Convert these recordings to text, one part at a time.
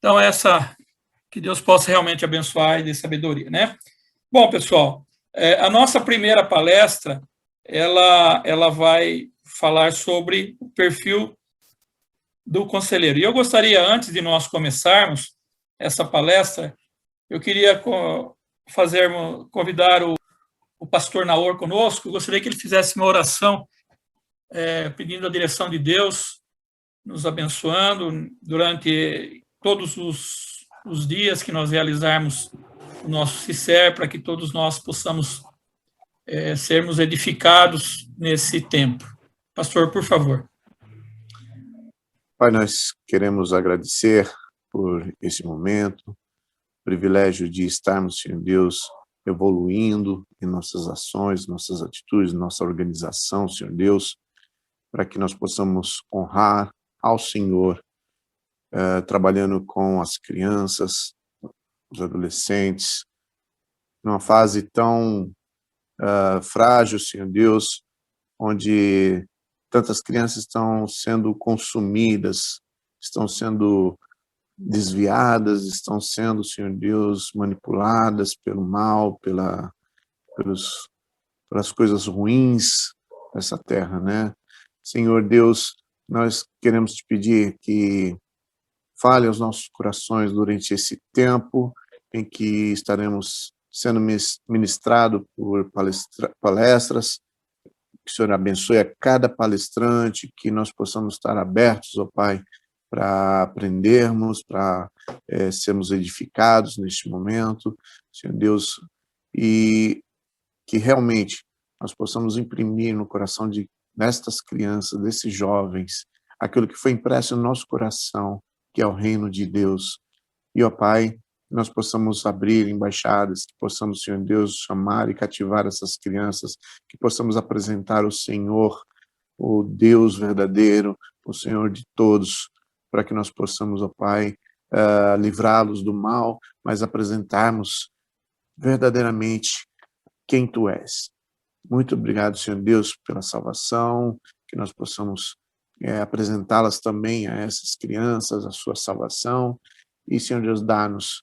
Então, que Deus possa realmente abençoar e dê sabedoria, né? Bom, pessoal, a nossa primeira palestra, ela vai falar sobre o perfil do conselheiro. E eu gostaria, antes de nós começarmos essa palestra, eu queria convidar o pastor Naor conosco. Eu gostaria que ele fizesse uma oração, pedindo a direção de Deus, nos abençoando durante todos os dias que nós realizarmos o nosso CICER, para que todos nós possamos sermos edificados nesse tempo. Pastor, por favor. Pai, nós queremos agradecer por esse momento, o privilégio de estarmos, Senhor Deus, evoluindo em nossas ações, nossas atitudes, nossa organização, Senhor Deus, para que nós possamos honrar ao Senhor, trabalhando com as crianças, os adolescentes, numa fase tão frágil, Senhor Deus, onde tantas crianças estão sendo consumidas, estão sendo desviadas, estão sendo, Senhor Deus, manipuladas pelo mal, pelas coisas ruins dessa terra, né? Senhor Deus, nós queremos te pedir que fale aos nossos corações durante esse tempo em que estaremos sendo ministrado por palestras, que o Senhor abençoe a cada palestrante, que nós possamos estar abertos, ó Pai, para aprendermos, para sermos edificados neste momento, Senhor Deus, e que realmente nós possamos imprimir no coração destas crianças, desses jovens, aquilo que foi impresso no nosso coração, que é o reino de Deus. E, ó Pai, nós possamos abrir embaixadas, que possamos, Senhor Deus, chamar e cativar essas crianças, que possamos apresentar o Senhor, o Deus verdadeiro, o Senhor de todos, para que nós possamos, ó Pai, livrá-los do mal, mas apresentarmos verdadeiramente quem Tu és. Muito obrigado, Senhor Deus, pela salvação, que nós possamos apresentá-las também a essas crianças, a sua salvação, e, Senhor Deus, dá-nos,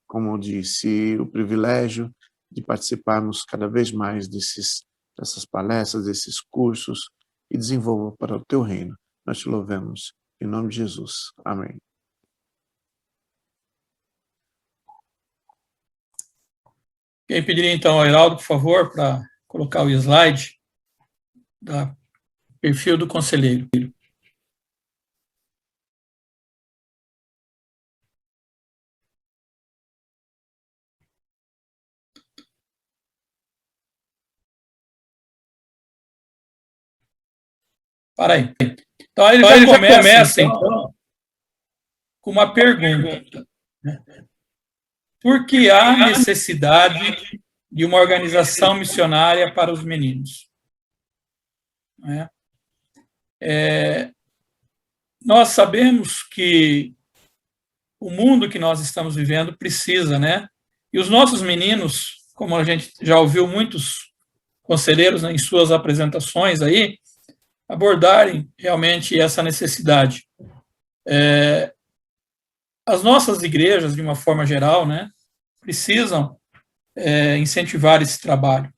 como eu disse, o privilégio de participarmos cada vez mais dessas palestras, desses cursos, e desenvolva para o Teu reino. Nós te louvamos, em nome de Jesus. Amém. Quem pediria, então, ao Heraldo, por favor, para colocar o slide do perfil do conselheiro. Para aí. Então, ele já começa, então, com uma pergunta. Por que há necessidade de uma organização missionária para os meninos? Nós sabemos que o mundo que nós estamos vivendo precisa, né? E os nossos meninos, como a gente já ouviu muitos conselheiros, né, em suas apresentações aí, abordarem realmente essa necessidade. As nossas igrejas, de uma forma geral, né, precisam incentivar esse trabalho.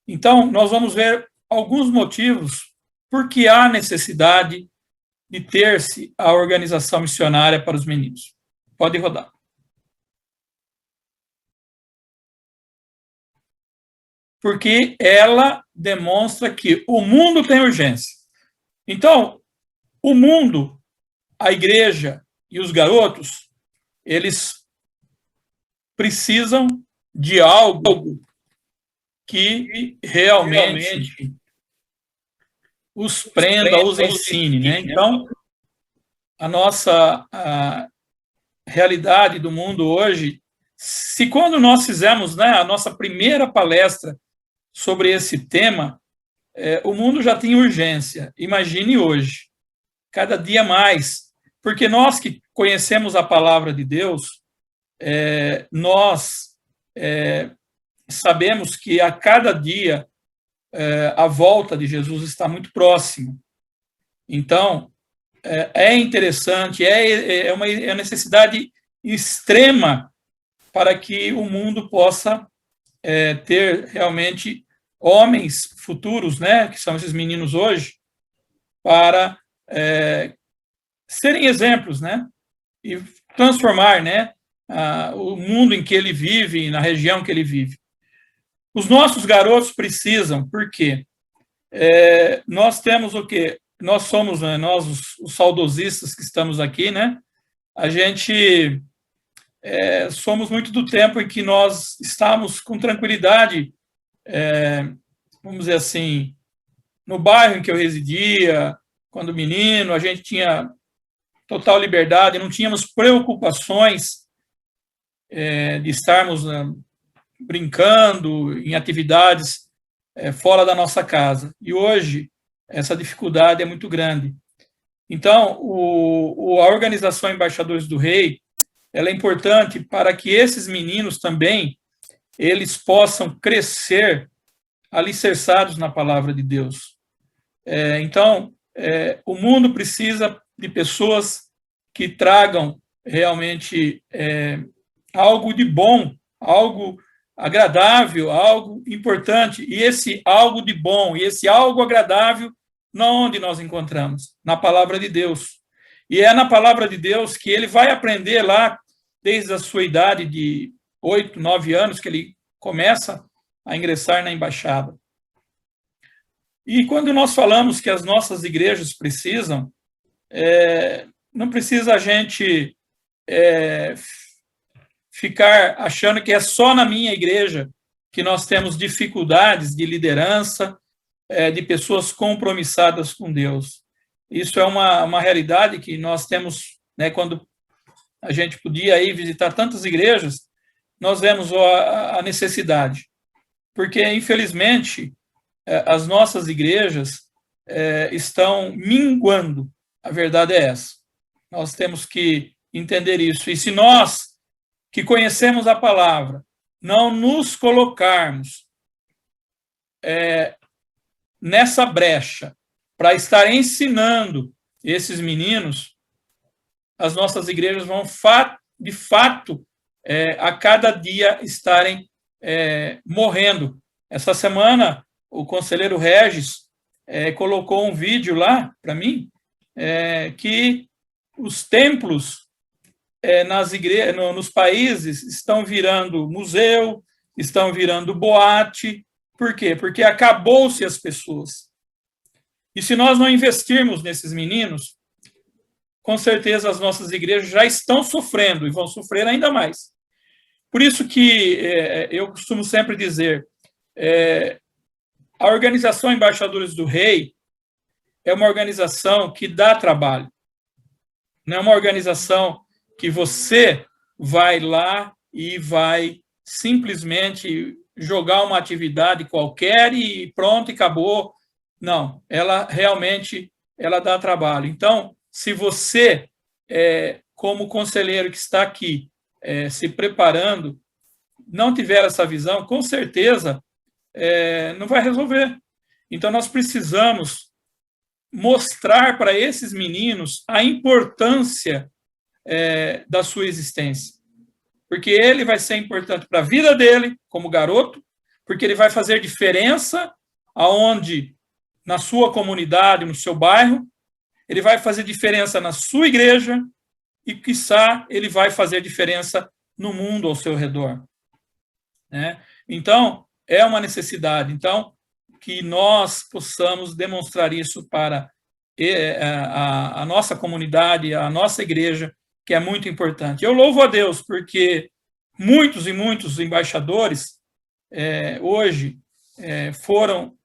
Então, nós vamos ver alguns motivos por que há necessidade de ter-se a organização missionária para os meninos. Pode rodar. Porque ela demonstra que o mundo tem urgência. Então, o mundo, a igreja e os garotos, eles precisam de algo que realmente os prenda, os ensine, né? Então, a realidade do mundo hoje, se quando nós fizemos, né, a nossa primeira palestra sobre esse tema, o mundo já tinha urgência. Imagine hoje, cada dia mais, porque nós que conhecemos a palavra de Deus, nós sabemos que a cada dia a volta de Jesus está muito próxima. Então, é interessante, é uma necessidade extrema para que o mundo possa ter realmente homens futuros, né, que são esses meninos hoje, para serem exemplos, né, e transformar, né, o mundo em que ele vive, na região que ele vive. Os nossos garotos precisam, por quê? Nós temos o quê? Nós somos, né, nós os saudosistas que estamos aqui, né, a gente somos muito do tempo em que nós estávamos com tranquilidade, vamos dizer assim, no bairro em que eu residia, quando menino, a gente tinha total liberdade, não tínhamos preocupações de estarmos brincando em atividades fora da nossa casa. E hoje, essa dificuldade é muito grande. Então, a organização Embaixadores do Rei, ela é importante para que esses meninos também, eles possam crescer alicerçados na palavra de Deus. Então, o mundo precisa de pessoas que tragam realmente algo de bom, algo agradável, algo importante. E esse algo de bom, e esse algo agradável, onde nós encontramos? Na palavra de Deus. E é na palavra de Deus que ele vai aprender lá, desde a sua idade de 8, 9 anos, que ele começa a ingressar na embaixada. E quando nós falamos que as nossas igrejas precisam, não precisa a gente ficar achando que é só na minha igreja que nós temos dificuldades de liderança, de pessoas compromissadas com Deus. Isso é uma realidade que nós temos, né, quando a gente podia ir visitar tantas igrejas, nós vemos a necessidade. Porque, infelizmente, as nossas igrejas estão minguando. A verdade é essa. Nós temos que entender isso. E se nós, que conhecemos a palavra, não nos colocarmos nessa brecha para estar ensinando esses meninos, as nossas igrejas vão, de fato, a cada dia estarem morrendo. Essa semana, o conselheiro Regis colocou um vídeo lá para mim, que os templos nas igrejas, nos países estão virando museu, estão virando boate. Por quê? Porque acabou-se as pessoas. E se nós não investirmos nesses meninos, com certeza as nossas igrejas já estão sofrendo e vão sofrer ainda mais. Por isso que eu costumo sempre dizer, a organização Embaixadores do Rei é uma organização que dá trabalho. Não é uma organização que você vai lá e vai simplesmente jogar uma atividade qualquer e pronto, e acabou. Não, ela realmente dá trabalho. Então, se você, como conselheiro que está aqui, se preparando, não tiver essa visão, com certeza não vai resolver. Então, nós precisamos mostrar para esses meninos a importância da sua existência. Porque ele vai ser importante para a vida dele, como garoto, porque ele vai fazer diferença aonde, na sua comunidade, no seu bairro, ele vai fazer diferença na sua igreja e, quiçá, ele vai fazer diferença no mundo ao seu redor. Então, é uma necessidade. Então, que nós possamos demonstrar isso para a nossa comunidade, a nossa igreja, que é muito importante. Eu louvo a Deus, porque muitos e muitos embaixadores hoje foram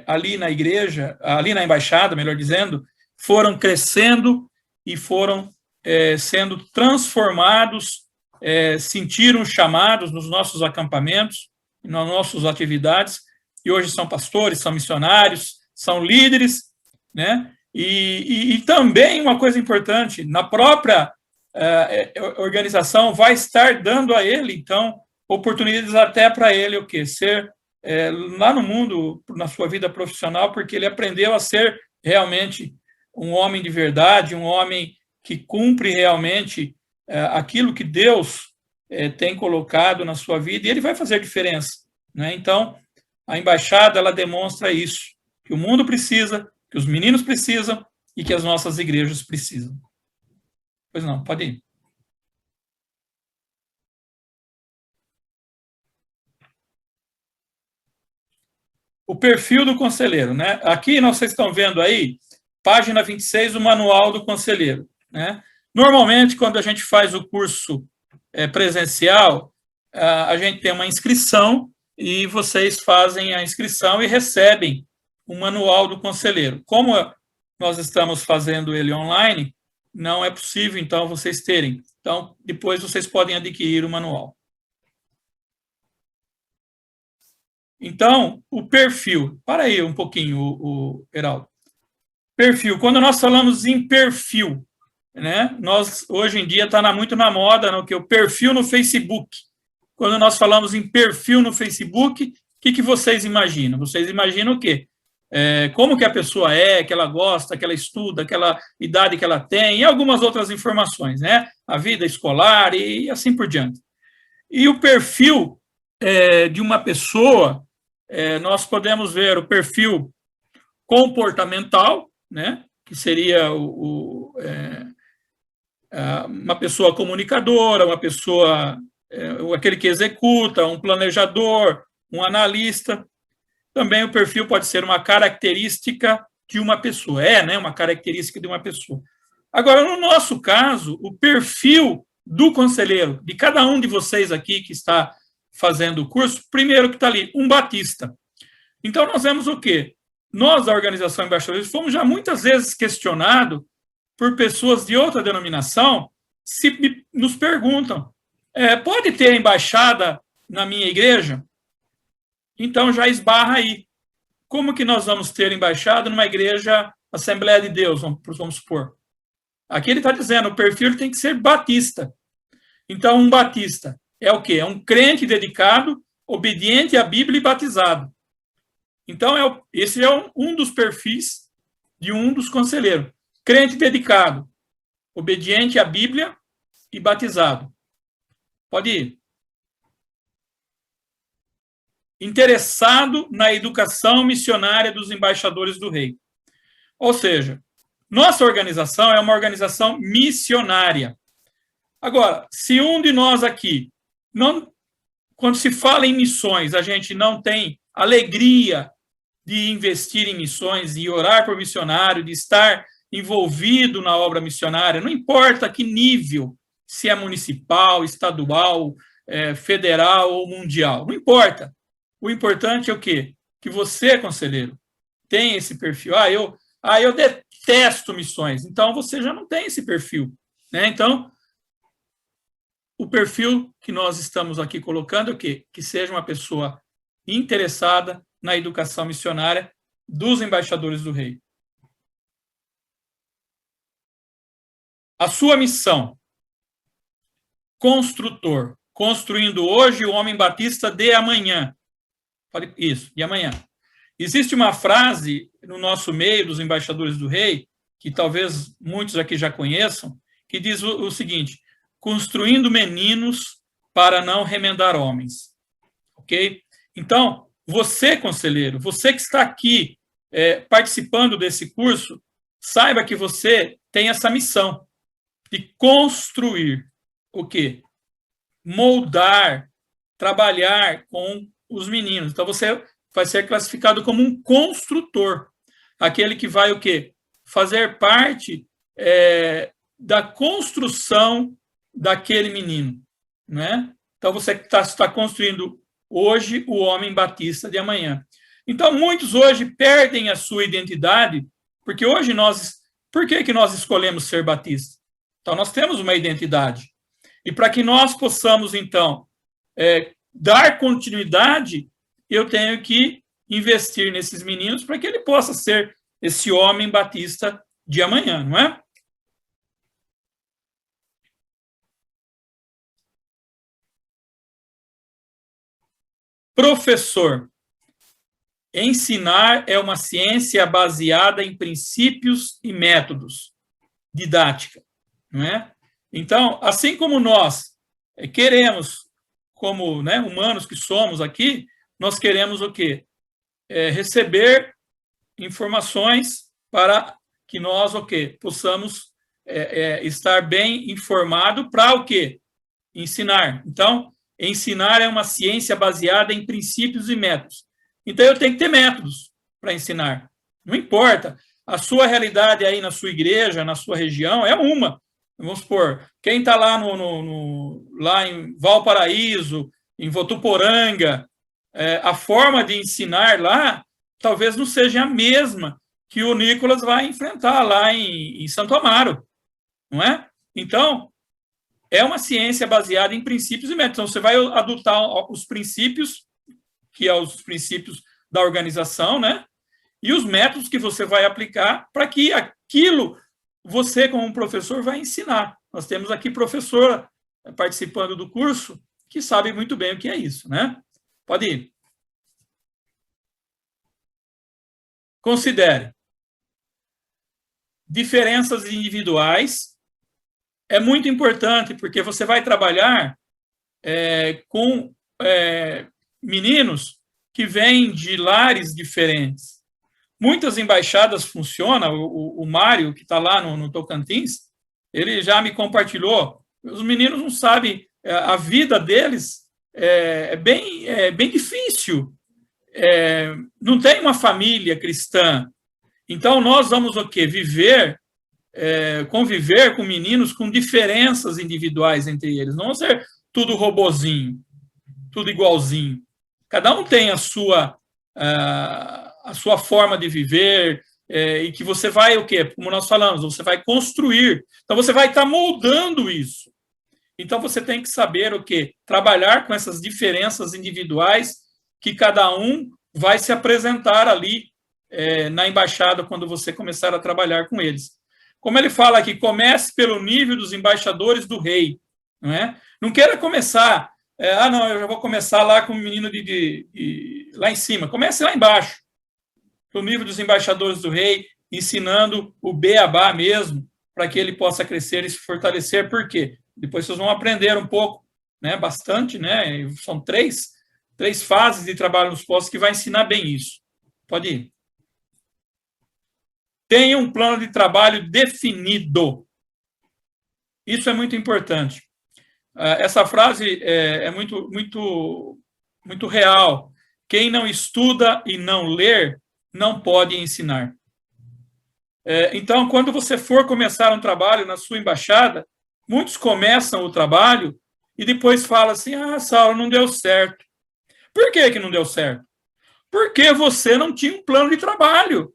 ali na igreja, ali na embaixada, melhor dizendo, foram crescendo e foram sendo transformados, sentiram chamados nos nossos acampamentos, nas nossas atividades, e hoje são pastores, são missionários, são líderes, né? E também uma coisa importante, na própria organização vai estar dando a ele, então, oportunidades até para ele o quê? Ser lá no mundo, na sua vida profissional, porque ele aprendeu a ser realmente um homem de verdade, um homem que cumpre realmente aquilo que Deus tem colocado na sua vida, e ele vai fazer diferença, né? Então, a embaixada, ela demonstra isso, que o mundo precisa, que os meninos precisam e que as nossas igrejas precisam. Pois não, pode ir. O perfil do conselheiro, né? Aqui vocês estão vendo aí, página 26, o manual do conselheiro, né? Normalmente, quando a gente faz o curso presencial, a gente tem uma inscrição e vocês fazem a inscrição e recebem o manual do conselheiro. Como nós estamos fazendo ele online, não é possível, então, vocês terem. Então, depois vocês podem adquirir o manual. Então, o perfil. Para aí um pouquinho, o Heraldo. Perfil. Quando nós falamos em perfil, né, nós, hoje em dia, está muito na moda no que o perfil no Facebook. Quando nós falamos em perfil no Facebook, o que vocês imaginam? Vocês imaginam o quê? Como que a pessoa que ela gosta, que ela estuda, aquela idade que ela tem, e algumas outras informações, né? A vida escolar e assim por diante. E o perfil de uma pessoa, nós podemos ver o perfil comportamental, né? Que seria uma pessoa comunicadora, uma pessoa, aquele que executa, um planejador, um analista. Também o perfil pode ser uma característica de uma pessoa, né? Uma característica de uma pessoa. Agora, no nosso caso, o perfil do conselheiro, de cada um de vocês aqui que está fazendo o curso, primeiro que está ali, um batista. Então, nós vemos o quê? Nós, da Organização Embaixadores, fomos já muitas vezes questionados por pessoas de outra denominação, se nos perguntam, pode ter embaixada na minha igreja? Então, já esbarra aí. Como que nós vamos ter embaixada numa igreja Assembleia de Deus, vamos supor? Aqui ele está dizendo, o perfil tem que ser batista. Então, um batista é o quê? É um crente dedicado, obediente à Bíblia e batizado. Então, esse é um dos perfis de um dos conselheiros. Crente dedicado, obediente à Bíblia e batizado. Pode ir. Interessado na educação missionária dos embaixadores do rei. Ou seja, nossa organização é uma organização missionária. Agora, se um de nós aqui, quando se fala em missões, a gente não tem alegria de investir em missões, de orar por missionário, de estar envolvido na obra missionária, não importa que nível, se é municipal, estadual, federal ou mundial, não importa. O importante é o quê? Que você, conselheiro, tem esse perfil. Eu detesto missões. Então, você já não tem esse perfil, né? Então, o perfil que nós estamos aqui colocando é o quê? Que seja uma pessoa interessada na educação missionária dos embaixadores do rei. A sua missão, construtor, construindo hoje o homem batista de amanhã. Isso, de amanhã. Existe uma frase no nosso meio dos embaixadores do rei, que talvez muitos aqui já conheçam, que diz o seguinte: construindo meninos para não remendar homens. Ok? Então, você, conselheiro, você que está aqui participando desse curso, saiba que você tem essa missão de construir o quê? Moldar, trabalhar com os meninos. Então, você vai ser classificado como um construtor, aquele que vai o quê? Fazer parte da construção daquele menino, né? Então, você está construindo hoje o homem batista de amanhã. Então, muitos hoje perdem a sua identidade, porque hoje por que nós escolhemos ser batistas? Então, nós temos uma identidade. E para que nós possamos, então, dar continuidade, eu tenho que investir nesses meninos para que ele possa ser esse homem batista de amanhã, não é? Professor. Ensinar é uma ciência baseada em princípios e métodos, didática, não é? Então, assim como nós queremos, como, né, humanos que somos aqui, nós queremos o quê? Receber informações para que nós, o quê? Possamos estar bem informado para o quê? Ensinar. Então, ensinar é uma ciência baseada em princípios e métodos. Então, eu tenho que ter métodos para ensinar. Não importa. A sua realidade aí na sua igreja, na sua região, é uma. Vamos supor, quem está lá, lá em Valparaíso, em Votuporanga, a forma de ensinar lá talvez não seja a mesma que o Nicolas vai enfrentar lá em Santo Amaro, não é? Então, é uma ciência baseada em princípios e métodos. Então, você vai adotar os princípios, que são os princípios da organização, né? E os métodos que você vai aplicar para que aquilo você, como professor, vai ensinar. Nós temos aqui professora participando do curso que sabe muito bem o que é isso, né? Pode ir. Considere. Diferenças individuais é muito importante, porque você vai trabalhar com meninos que vêm de lares diferentes. Muitas embaixadas funcionam, o Mário, que está lá no Tocantins, ele já me compartilhou, os meninos não sabem, a vida deles é bem difícil, não tem uma família cristã. Então, nós vamos o quê? Conviver com meninos com diferenças individuais entre eles, não vão ser tudo robozinho, tudo igualzinho. Cada um tem a sua forma de viver, e que você vai, o quê? Como nós falamos, você vai construir. Então, você vai estar moldando isso. Então, você tem que saber o quê? Trabalhar com essas diferenças individuais que cada um vai se apresentar ali na embaixada quando você começar a trabalhar com eles. Como ele fala aqui, comece pelo nível dos embaixadores do rei. Não é? Não queira começar, não, eu já vou começar lá com o menino lá em cima. Comece lá embaixo, pelo nível dos embaixadores do rei, ensinando o beabá mesmo, para que ele possa crescer e se fortalecer. Por quê? Depois vocês vão aprender um pouco, né, bastante, né? São três fases de trabalho nos postos que vai ensinar bem isso. Pode ir. Tenha um plano de trabalho definido. Isso é muito importante. Essa frase é muito real. Quem não estuda e não ler, não pode ensinar. Então, quando você for começar um trabalho na sua embaixada, muitos começam o trabalho e depois falam assim, Saulo, não deu certo. Por que não deu certo? Porque você não tinha um plano de trabalho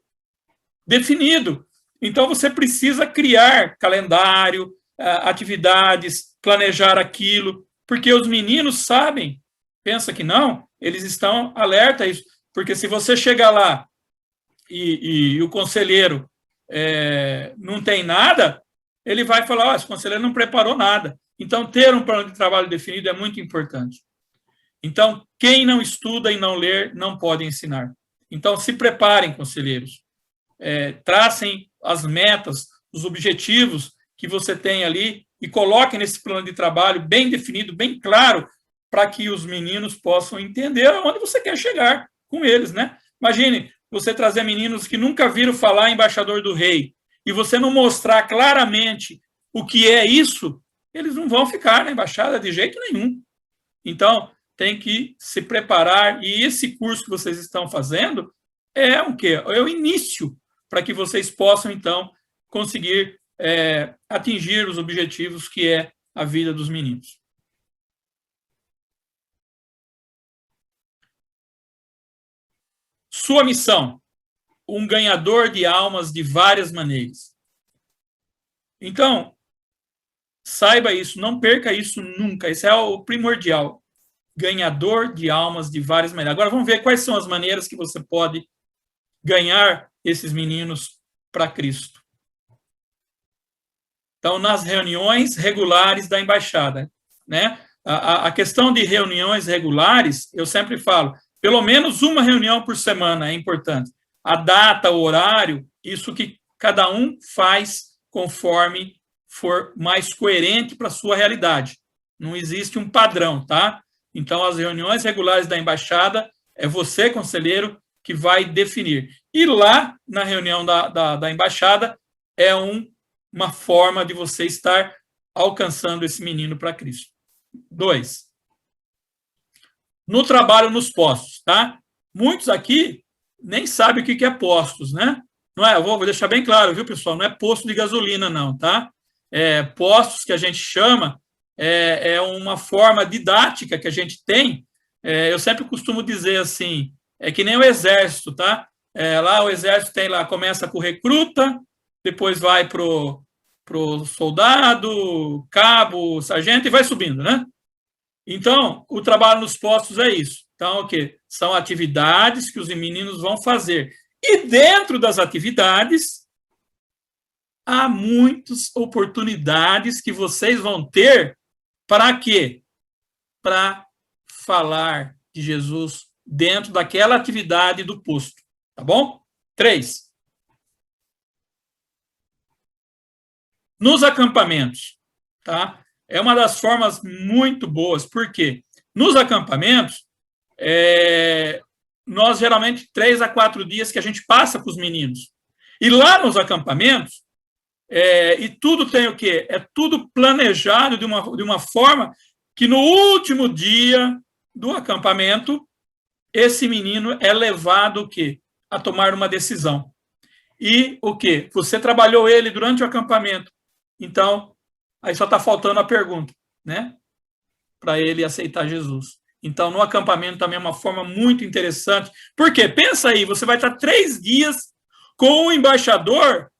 definido. Então, você precisa criar calendário, atividades, planejar aquilo, porque os meninos sabem, pensa que não, eles estão alerta a isso, porque se você chegar lá e o conselheiro não tem nada, ele vai falar, esse conselheiro não preparou nada. Então, ter um plano de trabalho definido é muito importante. Então, quem não estuda e não ler, não pode ensinar. Então, se preparem, conselheiros. Tracem as metas, os objetivos que você tem ali e coloquem nesse plano de trabalho bem definido, bem claro, para que os meninos possam entender aonde você quer chegar com eles, né? Imagine você trazer meninos que nunca viram falar embaixador do rei e você não mostrar claramente o que é isso, eles não vão ficar na embaixada de jeito nenhum. Então, tem que se preparar, e esse curso que vocês estão fazendo é o quê? É o início para que vocês possam, então, conseguir atingir os objetivos que é a vida dos meninos. Sua missão, um ganhador de almas de várias maneiras. Então, saiba isso, não perca isso nunca, isso é o primordial. Ganhador de almas de várias maneiras. Agora vamos ver quais são as maneiras que você pode ganhar esses meninos para Cristo. Então, nas reuniões regulares da embaixada, né? A questão de reuniões regulares, eu sempre falo, Pelo menos uma reunião por semana é importante. A data, o horário, isso que cada um faz conforme for mais coerente para a sua realidade. Não existe um padrão, tá? Então, as reuniões regulares da embaixada é você, conselheiro, que vai definir. E lá, na reunião da embaixada, é uma forma de você estar alcançando esse menino para Cristo. 2. No trabalho nos postos, tá? Muitos aqui nem sabem o que é postos, né? Não é, eu vou deixar bem claro, viu, pessoal? Não é posto de gasolina, não, tá? Postos que a gente chama é uma forma didática que a gente tem. Eu sempre costumo dizer assim, é que nem o exército, tá? Lá o exército tem lá, começa com recruta, depois vai pro soldado, cabo, sargento e vai subindo, né? Então, o trabalho nos postos é isso. Então, o quê? São atividades que os meninos vão fazer. E dentro das atividades, há muitas oportunidades que vocês vão ter para quê? Para falar de Jesus dentro daquela atividade do posto. Tá bom? 3. Nos acampamentos, tá? É uma das formas muito boas, porque nos acampamentos, nós geralmente 3 a 4 dias que a gente passa com os meninos. E lá nos acampamentos, e tudo tem o quê? É tudo planejado de uma forma que no último dia do acampamento, esse menino é levado o quê? A tomar uma decisão. E o quê? Você trabalhou ele durante o acampamento. Então, aí só está faltando a pergunta, né? Para ele aceitar Jesus. Então, no acampamento também é uma forma muito interessante. Por quê? Pensa aí, você vai estar 3 dias com o embaixador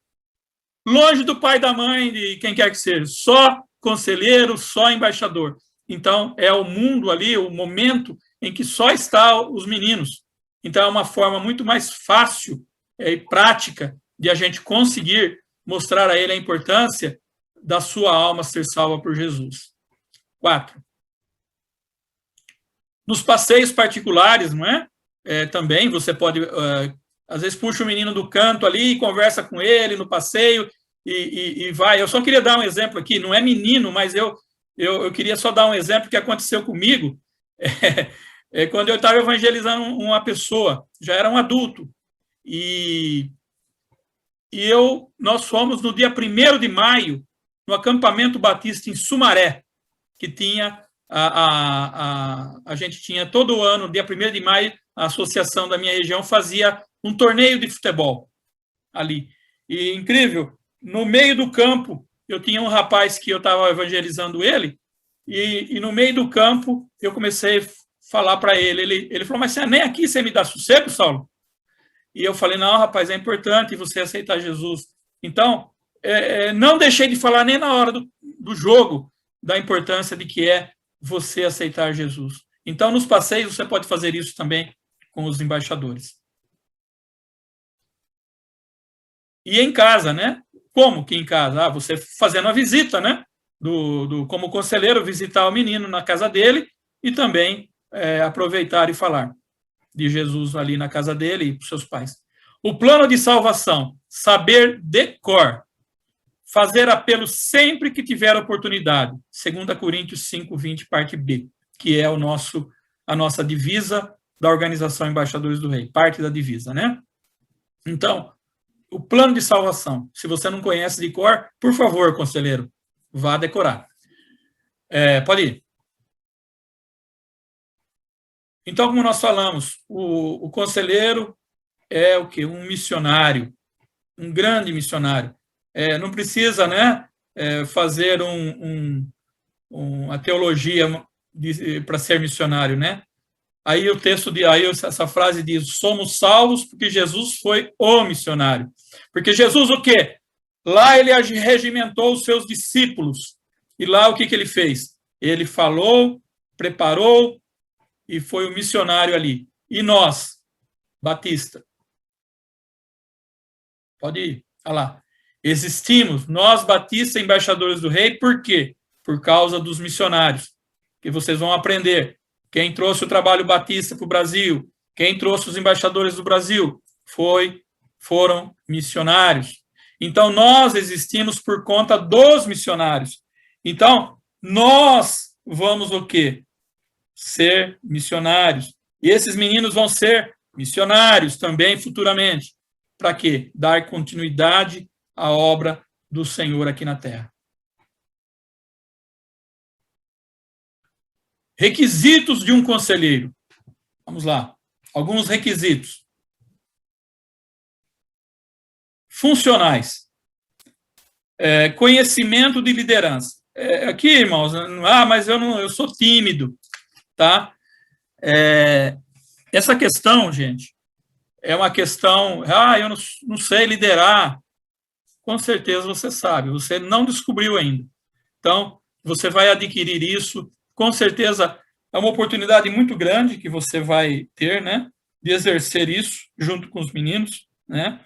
longe do pai, da mãe, de quem quer que seja. Só conselheiro, só embaixador. Então, é o mundo ali, o momento em que só estão os meninos. Então, é uma forma muito mais fácil e prática de a gente conseguir mostrar a ele a importância da sua alma ser salva por Jesus. 4. Nos passeios particulares, não é? Também você pode, às vezes, puxa o menino do canto ali e conversa com ele no passeio e vai. Eu só queria dar um exemplo aqui, não é menino, mas eu queria só dar um exemplo que aconteceu comigo. Quando eu estava evangelizando uma pessoa, já era um adulto, e nós fomos no dia 1º de maio, no acampamento batista em Sumaré, que tinha a gente tinha todo ano, dia 1º de maio, a associação da minha região fazia um torneio de futebol ali. E incrível, no meio do campo, eu tinha um rapaz que eu estava evangelizando ele, e no meio do campo eu comecei a falar para ele. Ele falou, mas nem aqui você me dá sossego, Saulo? E eu falei, não, rapaz, é importante você aceitar Jesus. Então, não deixei de falar nem na hora do jogo da importância de que é você aceitar Jesus. Então, nos passeios, você pode fazer isso também com os embaixadores. E em casa, né? Como que em casa? Você fazendo a visita, né? Como conselheiro, visitar o menino na casa dele e também aproveitar e falar de Jesus ali na casa dele e para os seus pais. O plano de salvação, saber de cor, fazer apelo sempre que tiver oportunidade, 2 Coríntios 5:20, parte B, que é a nossa divisa da Organização Embaixadores do Rei, parte da divisa, né? Então, o plano de salvação, se você não conhece de cor, por favor, conselheiro, vá decorar. Pode ir. Então, como nós falamos, o conselheiro é o quê? Um missionário, um grande missionário. Não precisa, né, fazer uma teologia para ser missionário, né? Aí o texto essa frase diz: somos salvos porque Jesus foi o missionário. Porque Jesus o quê? Lá ele regimentou os seus discípulos. E lá o que ele fez? Ele falou, preparou e foi o missionário ali. E nós, Batista, pode ir, olha lá. Existimos, nós, Batista, embaixadores do rei, por quê? Por causa dos missionários, que vocês vão aprender. Quem trouxe o trabalho batista para o Brasil, quem trouxe os embaixadores do Brasil, foram missionários. Então, nós existimos por conta dos missionários. Então, nós vamos o quê? Ser missionários. E esses meninos vão ser missionários também futuramente. Para quê? Dar continuidade à obra do Senhor aqui na Terra. Requisitos de um conselheiro. Vamos lá. Alguns requisitos. Funcionais. Conhecimento de liderança. Aqui, irmãos, mas eu sou tímido, tá? Essa questão, gente, é uma questão, eu não sei liderar. Com certeza você sabe, você não descobriu ainda. Então, você vai adquirir isso, com certeza é uma oportunidade muito grande que você vai ter, né, de exercer isso junto com os meninos, né?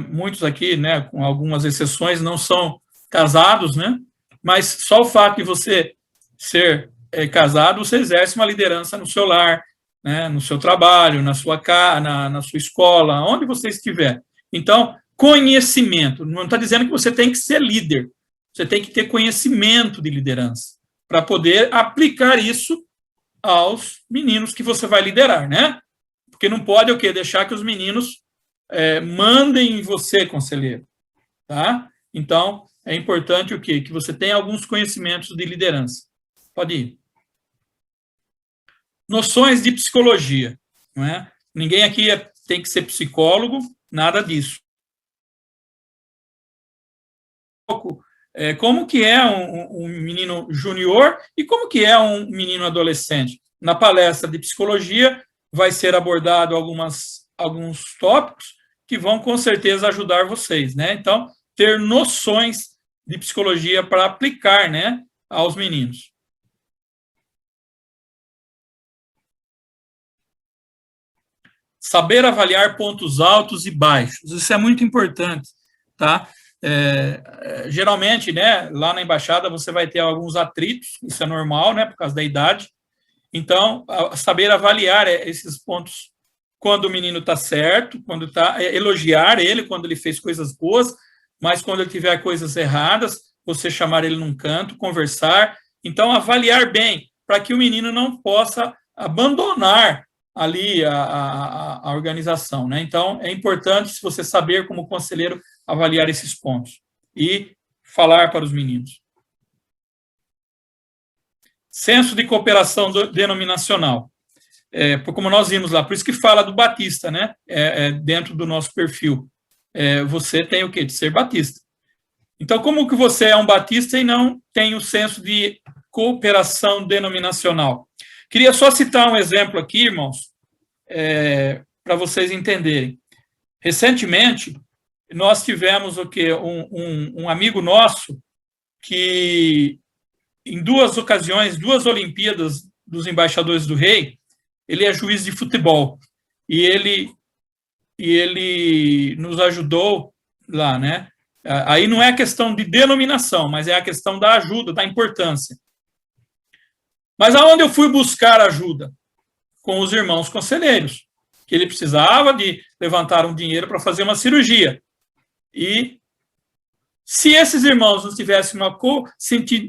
Muitos aqui, né, com algumas exceções, não são casados, né? Mas só o fato de você ser casado, você exerce uma liderança no seu lar, né, no seu trabalho, na sua casa, na sua escola, onde você estiver. Então, conhecimento, não está dizendo que você tem que ser líder, você tem que ter conhecimento de liderança, para poder aplicar isso aos meninos que você vai liderar, né? Porque não pode o quê? Deixar que os meninos mandem em você, conselheiro, tá? Então, é importante o quê? Que você tenha alguns conhecimentos de liderança. Pode ir. Noções de psicologia, não é? Ninguém aqui tem que ser psicólogo, nada disso. Como que é um menino júnior e como que é um menino adolescente. Na palestra de psicologia vai ser abordado alguns tópicos que vão com certeza ajudar vocês, né? Então, ter noções de psicologia para aplicar, né, aos meninos. Saber avaliar pontos altos e baixos, isso é muito importante, tá? Geralmente, né, lá na embaixada você vai ter alguns atritos, isso é normal, né, por causa da idade. Então, saber avaliar esses pontos quando o menino está certo, quando está, elogiar ele quando ele fez coisas boas, mas quando ele tiver coisas erradas, você chamar ele num canto, conversar. Então, avaliar bem, para que o menino não possa abandonar ali a organização, né? Então, é importante, se você saber como conselheiro, avaliar esses pontos e falar para os meninos. Senso de cooperação denominacional. Como nós vimos lá, por isso que fala do batista, né? Dentro do nosso perfil. Você tem o quê? De ser batista. Então, como que você é um batista e não tem o senso de cooperação denominacional? Queria só citar um exemplo aqui, irmãos, para vocês entenderem. Recentemente, nós tivemos o quê? Um amigo nosso que, em 2 ocasiões, 2 Olimpíadas dos Embaixadores do Rei, ele é juiz de futebol. E ele nos ajudou lá, né? Aí não é a questão de denominação, mas é a questão da ajuda, da importância. Mas aonde eu fui buscar ajuda? Com os irmãos conselheiros, que ele precisava de levantar um dinheiro para fazer uma cirurgia. E se esses irmãos não tivessem um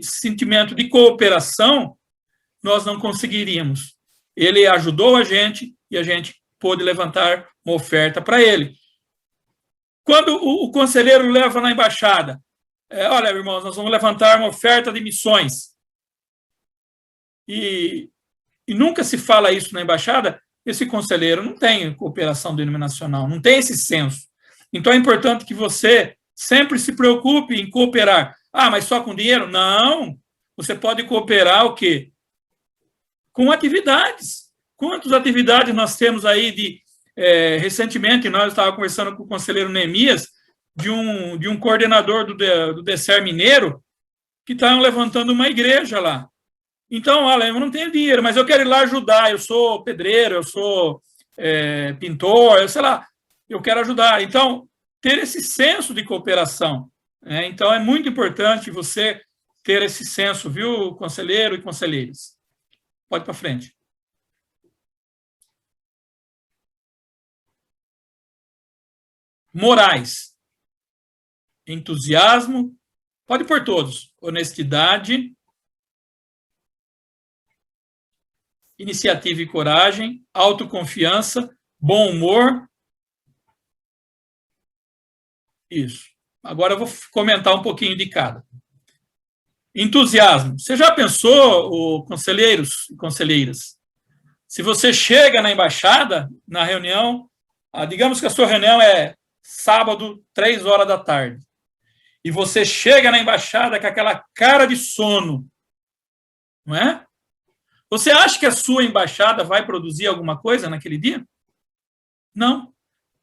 sentimento de cooperação, nós não conseguiríamos. Ele ajudou a gente e a gente pôde levantar uma oferta para ele. Quando o conselheiro leva na embaixada, olha, irmãos, nós vamos levantar uma oferta de missões. E nunca se fala isso na embaixada, esse conselheiro não tem cooperação denominacional, não tem esse senso. Então é importante que você sempre se preocupe em cooperar. Mas só com dinheiro? Não. Você pode cooperar o quê? Com atividades. Quantas atividades nós temos aí recentemente, nós estávamos conversando com o conselheiro Neemias, de um coordenador do DECER Mineiro, que estavam levantando uma igreja lá. Então, olha, eu não tenho dinheiro, mas eu quero ir lá ajudar, eu sou pedreiro, eu sou pintor, eu sei lá, eu quero ajudar. Então, ter esse senso de cooperação. Então, é muito importante você ter esse senso, viu, conselheiro e conselheiras. Pode ir para frente. morais, entusiasmo, pode pôr todos, honestidade, iniciativa e coragem, autoconfiança, bom humor. Isso. Agora eu vou comentar um pouquinho de cada. Entusiasmo. Você já pensou, conselheiros e conselheiras, se você chega na embaixada, na reunião, digamos que a sua reunião é sábado, 3 horas da tarde, e você chega na embaixada com aquela cara de sono, não é? Você acha que a sua embaixada vai produzir alguma coisa naquele dia? Não.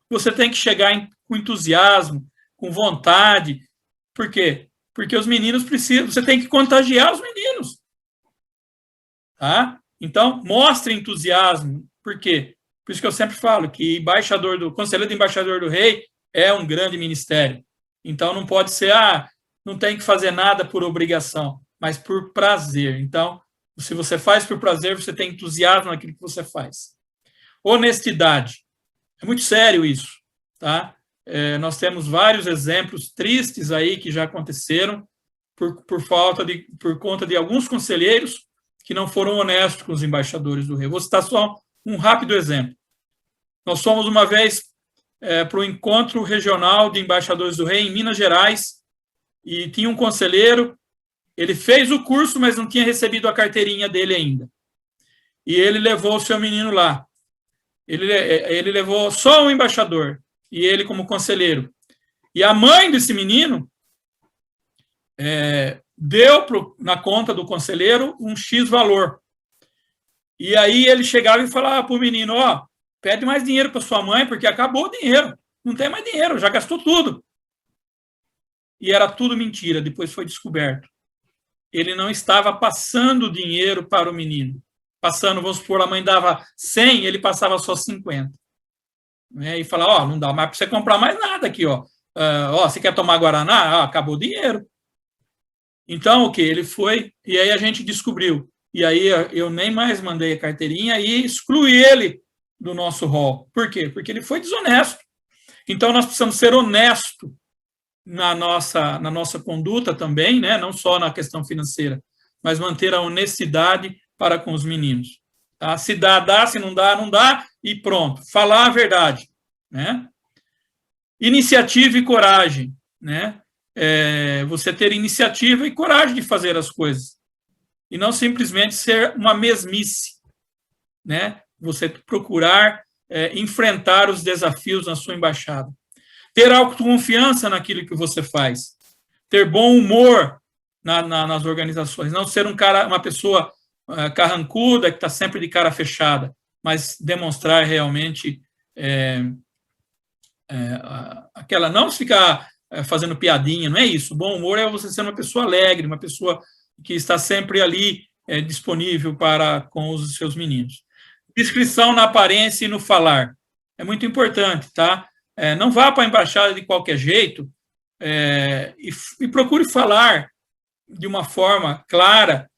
Você tem que chegar com entusiasmo, com vontade. Por quê? Porque os meninos precisam, você tem que contagiar os meninos. Tá? Então, mostre entusiasmo. Por quê? Por isso que eu sempre falo que conselheiro de embaixador do rei é um grande ministério. Então, não pode ser, não tem que fazer nada por obrigação, mas por prazer. Então, se você faz por prazer, você tem entusiasmo naquilo que você faz. Honestidade. É muito sério isso, tá? Nós temos vários exemplos tristes aí que já aconteceram por conta de alguns conselheiros que não foram honestos com os embaixadores do rei. Vou citar só um rápido exemplo. Nós fomos uma vez para o encontro regional de embaixadores do rei em Minas Gerais e tinha um conselheiro. Ele fez o curso, mas não tinha recebido a carteirinha dele ainda. E ele levou o seu menino lá. Ele levou só um embaixador, e ele como conselheiro. E a mãe desse menino deu na conta do conselheiro um X valor. E aí ele chegava e falava para o menino, pede mais dinheiro para sua mãe, porque acabou o dinheiro. Não tem mais dinheiro, já gastou tudo. E era tudo mentira, depois foi descoberto. Ele não estava passando dinheiro para o menino. Passando, vamos supor, a mãe dava 100, ele passava só 50. E fala, não dá mais para você comprar mais nada aqui, você quer tomar Guaraná? Acabou o dinheiro. Então, o que? Ele foi, e aí a gente descobriu. E aí eu nem mais mandei a carteirinha e excluí ele do nosso rol. Por quê? Porque ele foi desonesto. Então, nós precisamos ser honestos na nossa conduta também, né? Não só na questão financeira, mas manter a honestidade para com os meninos. Tá? Se dá, se não dá, não dá, e pronto. Falar a verdade. Né? Iniciativa e coragem. Né? Você ter iniciativa e coragem de fazer as coisas. E não simplesmente ser uma mesmice. Né? Você procurar enfrentar os desafios na sua embaixada. Ter autoconfiança naquilo que você faz. Ter bom humor nas organizações. Não ser uma pessoa carrancuda, que está sempre de cara fechada, mas demonstrar realmente aquela, não ficar fazendo piadinha, não é isso. O bom humor é você ser uma pessoa alegre, uma pessoa que está sempre ali disponível com os seus meninos. Discrição na aparência e no falar. É muito importante, tá? Não vá para a embaixada de qualquer jeito e procure falar de uma forma clara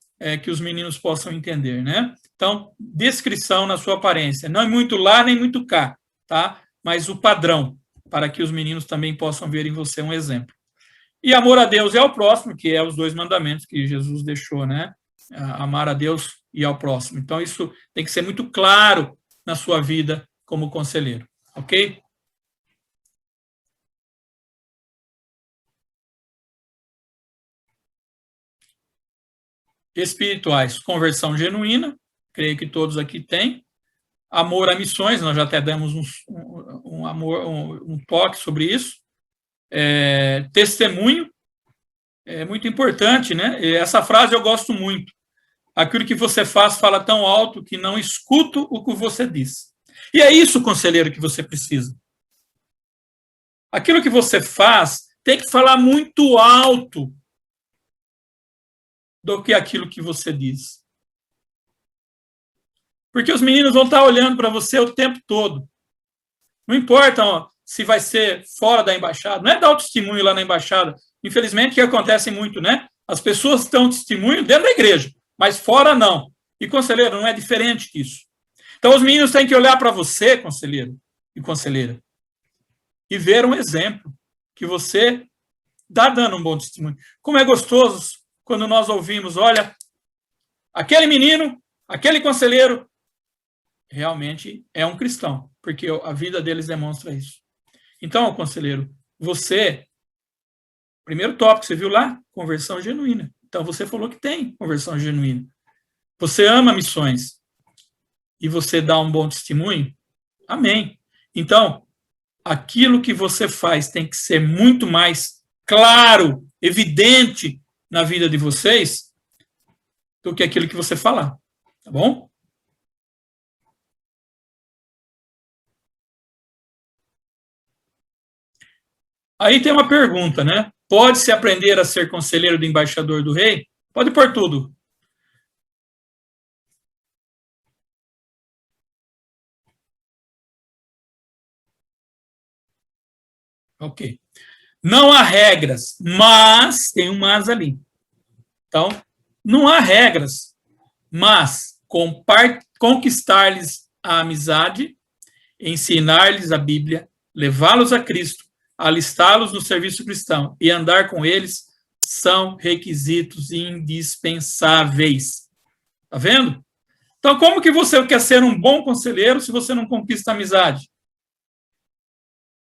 que os meninos possam entender, né? Então, descrição na sua aparência. Não é muito lá, nem muito cá, tá? Mas o padrão, para que os meninos também possam ver em você um exemplo. E amor a Deus e ao próximo, que é os 2 mandamentos que Jesus deixou, né? Amar a Deus e ao próximo. Então, isso tem que ser muito claro na sua vida como conselheiro, ok? Espirituais, conversão genuína, creio que todos aqui têm. Amor a missões, nós já até demos um toque sobre isso. Testemunho, é muito importante, né? Essa frase eu gosto muito. Aquilo que você faz fala tão alto que não escuto o que você diz. E é isso, conselheiro, que você precisa. Aquilo que você faz tem que falar muito alto do que aquilo que você diz. Porque os meninos vão estar olhando para você o tempo todo. Não importa se vai ser fora da embaixada, não é dar o testemunho lá na embaixada. Infelizmente, que acontece muito, né? As pessoas dão testemunho dentro da igreja, mas fora não. E, conselheiro, não é diferente disso. Então, os meninos têm que olhar para você, conselheiro e conselheira, e ver um exemplo que você está dando um bom testemunho. Como é gostoso quando nós ouvimos, olha, aquele menino, aquele conselheiro, realmente é um cristão, porque a vida deles demonstra isso. Então, conselheiro, você, primeiro tópico, você viu lá? Conversão genuína. Então, você falou que tem conversão genuína. Você ama missões e você dá um bom testemunho? Amém. Então, aquilo que você faz tem que ser muito mais claro, evidente na vida de vocês do que aquilo que você falar. Tá bom? Aí tem uma pergunta, né? Pode-se aprender a ser conselheiro do embaixador do rei? Pode pôr tudo. Ok. Não há regras, mas tem um mas ali. Então, não há regras, mas conquistar-lhes a amizade, ensinar-lhes a Bíblia, levá-los a Cristo, alistá-los no serviço cristão e andar com eles são requisitos indispensáveis. Tá vendo? Então, como que você quer ser um bom conselheiro se você não conquista a amizade?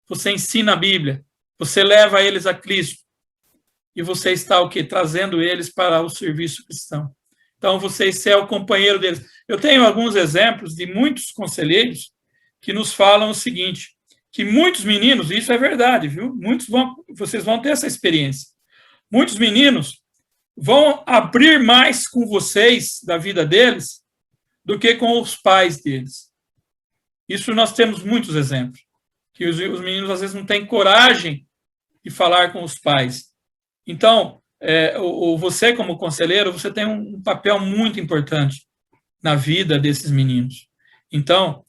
Você ensina a Bíblia, você leva eles a Cristo e você está o quê? Trazendo eles para o serviço cristão. Então, você é o companheiro deles. Eu tenho alguns exemplos de muitos conselheiros que nos falam o seguinte, que muitos meninos, isso é verdade, viu? Vocês vão ter essa experiência. Muitos meninos vão abrir mais com vocês da vida deles do que com os pais deles. Isso nós temos muitos exemplos, que os meninos às vezes não têm coragem de falar com os pais. Então, você como conselheiro, você tem um papel muito importante na vida desses meninos. Então,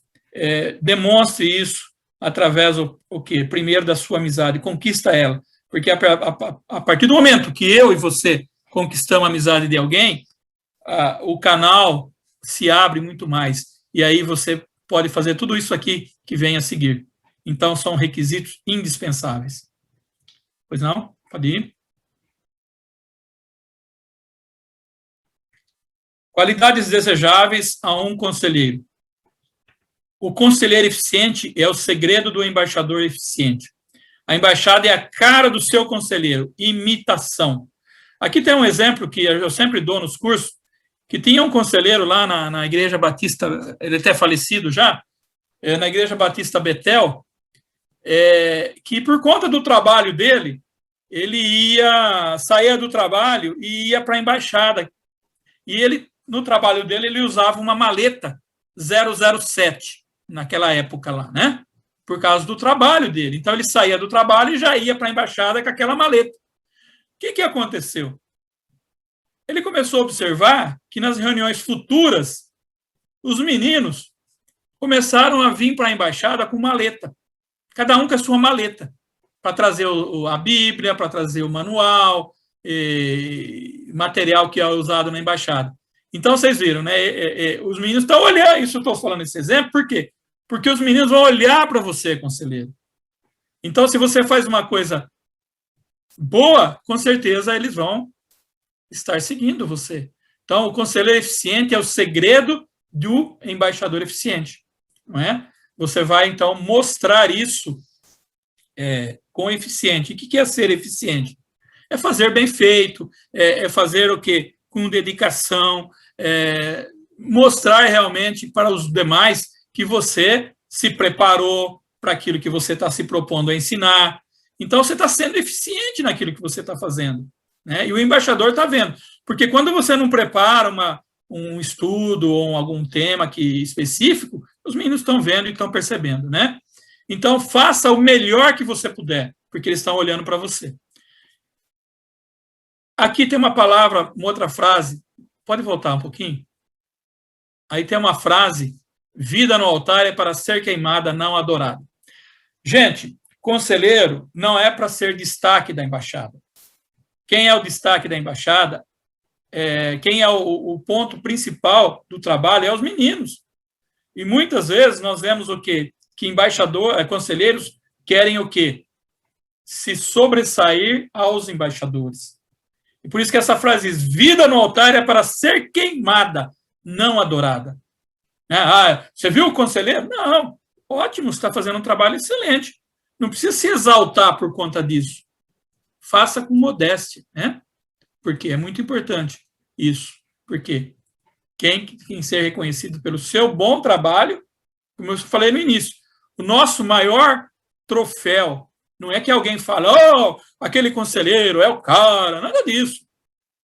demonstre isso através o quê? Primeiro da sua amizade, conquista ela. Porque a partir do momento que eu e você conquistamos a amizade de alguém, o canal se abre muito mais. E aí você pode fazer tudo isso aqui que vem a seguir. Então, são requisitos indispensáveis. Pois não? Pode ir. Qualidades desejáveis a um conselheiro. O conselheiro eficiente é o segredo do embaixador eficiente. A embaixada é a cara do seu conselheiro, imitação. Aqui tem um exemplo que eu sempre dou nos cursos, que tinha um conselheiro lá na Igreja Batista, ele até falecido já, na Igreja Batista Betel, que por conta do trabalho dele, ele saía do trabalho e ia para a embaixada. E ele, no trabalho dele, ele usava uma maleta 007, naquela época lá, né? Por causa do trabalho dele. Então, ele saía do trabalho e já ia para a embaixada com aquela maleta. O que aconteceu? Ele começou a observar que nas reuniões futuras, os meninos começaram a vir para a embaixada com maleta. Cada um com a sua maleta. Para trazer a Bíblia, para trazer o manual, material que é usado na embaixada. Então, vocês viram, né? Os meninos estão olhando, isso eu estou falando esse exemplo, por quê? Porque os meninos vão olhar para você, conselheiro. Então, se você faz uma coisa boa, com certeza eles vão estar seguindo você. Então, o conselheiro eficiente é o segredo do embaixador eficiente, não é? Você vai, então, mostrar isso com eficiente. O que é ser eficiente? É fazer bem feito, é fazer o quê? Com dedicação, mostrar realmente para os demais que você se preparou para aquilo que você está se propondo a ensinar. Então, você está sendo eficiente naquilo que você está fazendo, né? E o embaixador está vendo. Porque quando você não prepara um estudo ou algum tema específico, os meninos estão vendo e estão percebendo, né? Então, faça o melhor que você puder, porque eles estão olhando para você. Aqui tem uma palavra, uma outra frase. Pode voltar um pouquinho? Aí tem uma frase: vida no altar é para ser queimada, não adorada. Gente, conselheiro não é para ser destaque da embaixada. Quem é o destaque da embaixada, quem é o ponto principal do trabalho é os meninos. E muitas vezes nós vemos o quê? Que conselheiros querem o quê? Se sobressair aos embaixadores. E por isso que essa frase diz, vida no altar é para ser queimada, não adorada. Você viu o conselheiro? Não, ótimo, você está fazendo um trabalho excelente. Não precisa se exaltar por conta disso. Faça com modéstia, né? Porque é muito importante isso. Porque quem ser reconhecido pelo seu bom trabalho, como eu falei no início, o nosso maior troféu não é que alguém fala, oh, aquele conselheiro é o cara, nada disso.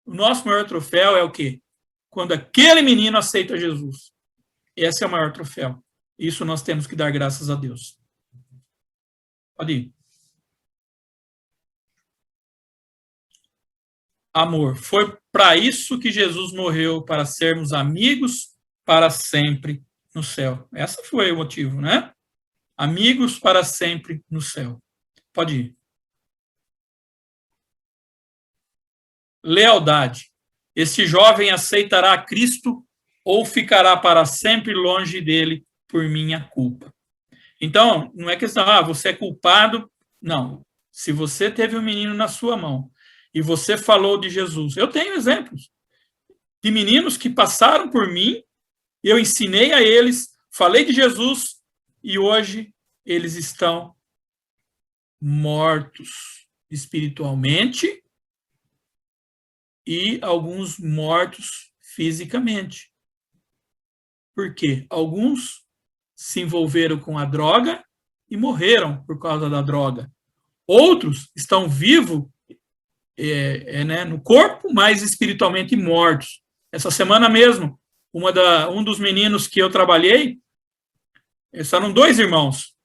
O nosso maior troféu é o quê? Quando aquele menino aceita Jesus. Esse é o maior troféu. Isso nós temos que dar graças a Deus. Pode ir. Amor. Foi para isso que Jesus morreu, para sermos amigos para sempre no céu. Esse foi o motivo, né? Amigos para sempre no céu. Pode ir. Lealdade. Este jovem aceitará Cristo ou ficará para sempre longe dele por minha culpa. Então, não é questão, você é culpado. Não. Se você teve um menino na sua mão e você falou de Jesus, eu tenho exemplos de meninos que passaram por mim, eu ensinei a eles, falei de Jesus e hoje eles estão mortos espiritualmente e alguns mortos fisicamente. Por quê? Alguns se envolveram com a droga e morreram por causa da droga. Outros estão vivos no corpo, mas espiritualmente mortos. Essa semana mesmo, um dos meninos que eu trabalhei, eram 2 irmãos.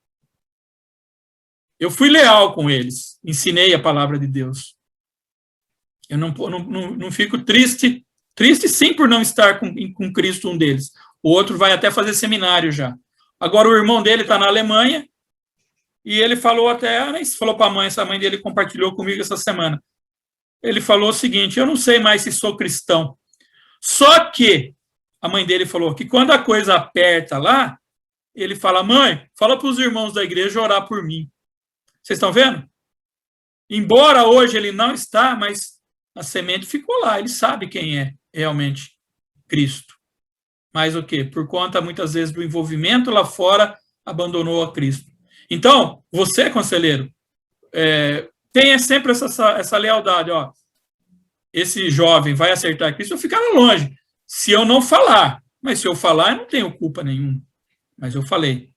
Eu fui leal com eles, ensinei a palavra de Deus. Eu não fico triste sim por não estar com Cristo, um deles. O outro vai até fazer seminário já. Agora o irmão dele está na Alemanha e ele falou para a mãe, essa mãe dele compartilhou comigo essa semana. Ele falou o seguinte, eu não sei mais se sou cristão. Só que a mãe dele falou que quando a coisa aperta lá, ele fala, mãe, fala para os irmãos da igreja orar por mim. Vocês estão vendo? Embora hoje ele não está, mas a semente ficou lá. Ele sabe quem é realmente Cristo. Mas o quê? Por conta, muitas vezes, do envolvimento lá fora, abandonou a Cristo. Então, você, conselheiro, tenha sempre essa lealdade. Esse jovem vai acertar Cristo, eu ficar longe. Se eu não falar, mas se eu falar, eu não tenho culpa nenhuma. Mas eu falei.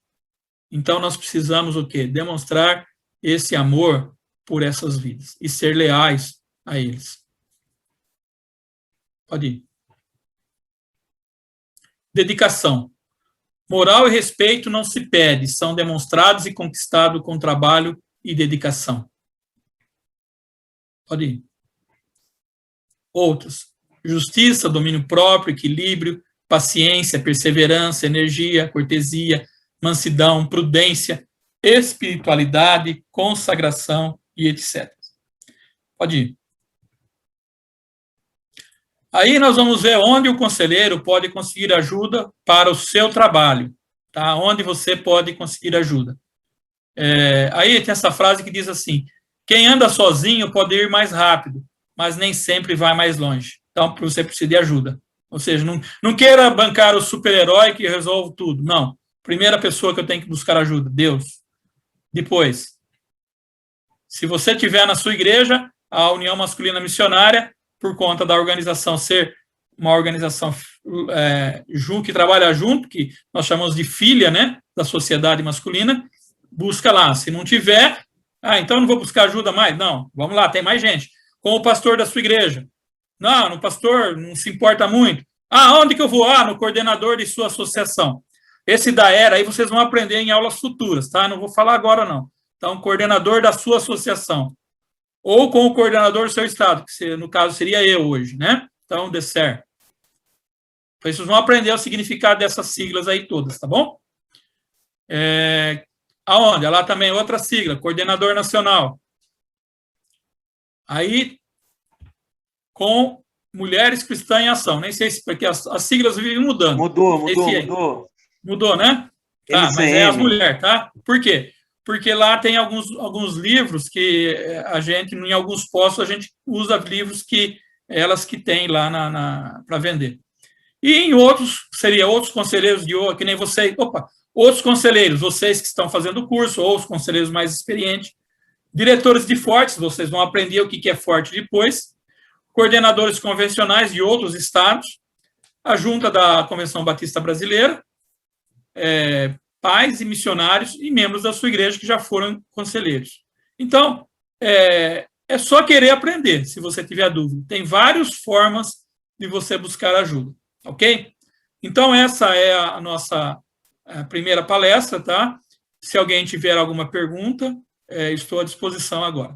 Então, nós precisamos o quê? Demonstrar esse amor por essas vidas e ser leais a eles. Pode ir. Dedicação. Moral e respeito não se pede, são demonstrados e conquistados com trabalho e dedicação. Pode ir. Outras. Justiça, domínio próprio, equilíbrio, paciência, perseverança, energia, cortesia, mansidão, prudência, espiritualidade, consagração e etc. Pode ir. Aí nós vamos ver onde o conselheiro pode conseguir ajuda para o seu trabalho, tá? Onde você pode conseguir ajuda. Aí tem essa frase que diz assim, quem anda sozinho pode ir mais rápido, mas nem sempre vai mais longe. Então, você precisa de ajuda. Ou seja, não queira bancar o super-herói que resolve tudo. Não. Primeira pessoa que eu tenho que buscar ajuda, Deus. Depois, se você tiver na sua igreja, a União Masculina Missionária, por conta da organização ser uma organização que trabalha junto, que nós chamamos de filha, né, da sociedade masculina, busca lá. Se não tiver, então não vou buscar ajuda mais. Não, vamos lá, tem mais gente. Com o pastor da sua igreja. Não, o pastor não se importa muito. Onde que eu vou? No coordenador de sua associação. Esse da ERA, aí vocês vão aprender em aulas futuras, tá? Não vou falar agora, não. Então, coordenador da sua associação. Ou com o coordenador do seu estado, que no caso seria eu hoje, né? Então, DECER. Vocês vão aprender o significado dessas siglas aí todas, tá bom? Aonde? Lá também outra sigla, coordenador nacional. Aí, com Mulheres Cristãs em Ação. Nem sei se, porque as siglas vivem mudando. Mudou. Mudou, né? Tá, mas é as mulheres, tá? Por quê? porque lá tem alguns livros que a gente, em alguns postos, a gente usa livros que elas que tem lá para vender. E em outros, seria outros conselheiros que nem vocês, outros conselheiros, vocês que estão fazendo o curso, ou os conselheiros mais experientes, diretores de fortes, vocês vão aprender o que é forte depois, coordenadores convencionais de outros estados, a junta da Convenção Batista Brasileira, pais e missionários e membros da sua igreja que já foram conselheiros. Então, é só querer aprender, se você tiver dúvida. Tem várias formas de você buscar ajuda, ok? Então, essa é a nossa primeira palestra, tá? Se alguém tiver alguma pergunta, estou à disposição agora.